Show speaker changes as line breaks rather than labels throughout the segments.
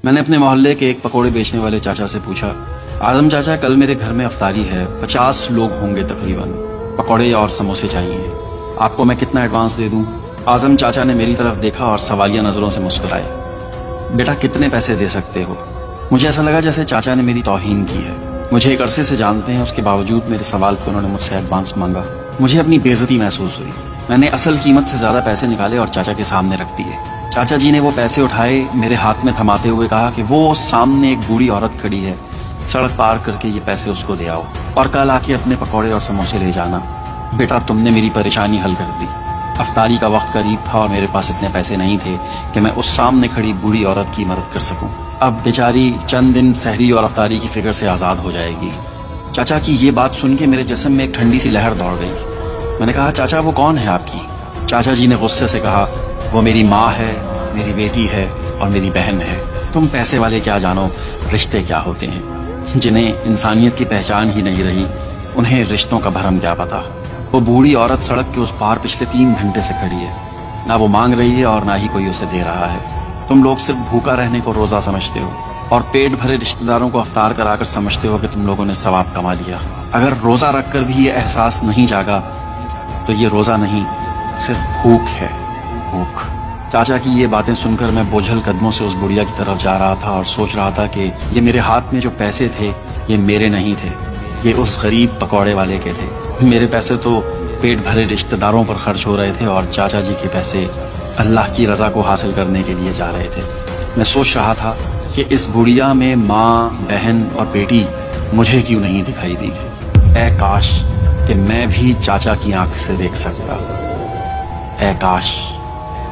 میں نے اپنے محلے کے ایک پکوڑے بیچنے والے چاچا سے پوچھا، اعظم چاچا کل میرے گھر میں افطاری ہے، 50 لوگ ہوں گے تقریباً، پکوڑے اور سموسے چاہیے، آپ کو میں کتنا ایڈوانس دے دوں؟ اعظم چاچا نے میری طرف دیکھا اور سوالیہ نظروں سے مسکرائے، بیٹا کتنے پیسے دے سکتے ہو؟ مجھے ایسا لگا جیسے چاچا نے میری توہین کی ہے۔ مجھے ایک عرصے سے جانتے ہیں، اس کے باوجود میرے سوال پہ انہوں نے مجھ سے ایڈوانس مانگا۔ مجھے اپنی بے عزتی محسوس ہوئی۔ میں نے اصل قیمت سے زیادہ پیسے نکالے اور چاچا کے سامنے رکھ دیے۔ چاچا جی نے وہ پیسے اٹھائے، میرے ہاتھ میں تھماتے ہوئے کہا کہ وہ سامنے ایک بوڑھی عورت کھڑی ہے، سڑک پار کر کے یہ پیسے اس کو دے آؤ اور کل آ کے اپنے پکوڑے اور سموسے لے جانا۔ بیٹا تم نے میری پریشانی حل کر دی۔ افطاری کا وقت قریب تھا اور میرے پاس اتنے پیسے نہیں تھے کہ میں اس سامنے کھڑی بوڑھی عورت کی مدد کر سکوں۔ اب بیچاری چند دن سحری اور افطاری کی فکر سے آزاد ہو جائے گی۔ چاچا کی یہ بات سن کے میرے جسم میں ایک ٹھنڈی سی لہر دوڑ گئی۔ میں نے کہا، چاچا وہ کون ہے آپ کی؟ چاچا جی نے غصے سے کہا، وہ میری ماں ہے، میری بیٹی ہے اور میری بہن ہے۔ تم پیسے والے کیا جانو رشتے کیا ہوتے ہیں؟ جنہیں انسانیت کی پہچان ہی نہیں رہی، انہیں رشتوں کا بھرم کیا پتا۔ وہ بوڑھی عورت سڑک کے اس پار پچھلے 3 گھنٹے سے کھڑی ہے، نہ وہ مانگ رہی ہے اور نہ ہی کوئی اسے دے رہا ہے۔ تم لوگ صرف بھوکا رہنے کو روزہ سمجھتے ہو اور پیٹ بھرے رشتہ داروں کو افطار کرا کر سمجھتے ہو کہ تم لوگوں نے ثواب کما لیا۔ اگر روزہ رکھ کر بھی یہ احساس نہیں جاگا تو یہ روزہ نہیں، صرف بھوک ہے، بھوک۔ چاچا کی یہ باتیں سن کر میں بوجھل قدموں سے اس بڑھیا کی طرف جا رہا تھا اور سوچ رہا تھا کہ یہ میرے ہاتھ میں جو پیسے تھے یہ میرے نہیں تھے، یہ اس غریب پکوڑے والے کے تھے۔ میرے پیسے تو پیٹ بھرے رشتہ داروں پر خرچ ہو رہے تھے اور چاچا جی کے پیسے اللہ کی رضا کو حاصل کرنے کے لیے جا رہے تھے۔ میں سوچ رہا تھا کہ اس بڑھیا میں ماں، بہن اور بیٹی مجھے کیوں نہیں دکھائی دی؟ اے کاش کہ میں بھی چاچا کی آنکھ سے دیکھ سکتا۔ اے کاش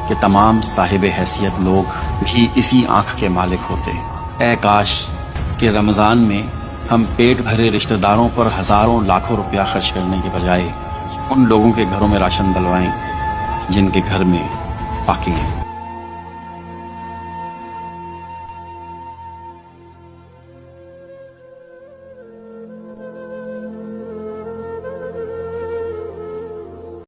کہ تمام صاحب حیثیت لوگ بھی اسی آنکھ کے مالک ہوتے۔ اے کاش کہ رمضان میں ہم پیٹ بھرے رشتہ داروں پر ہزاروں لاکھوں روپیہ خرچ کرنے کے بجائے ان لوگوں کے گھروں میں راشن ڈلوائیں جن کے گھر میں فاقے ہیں۔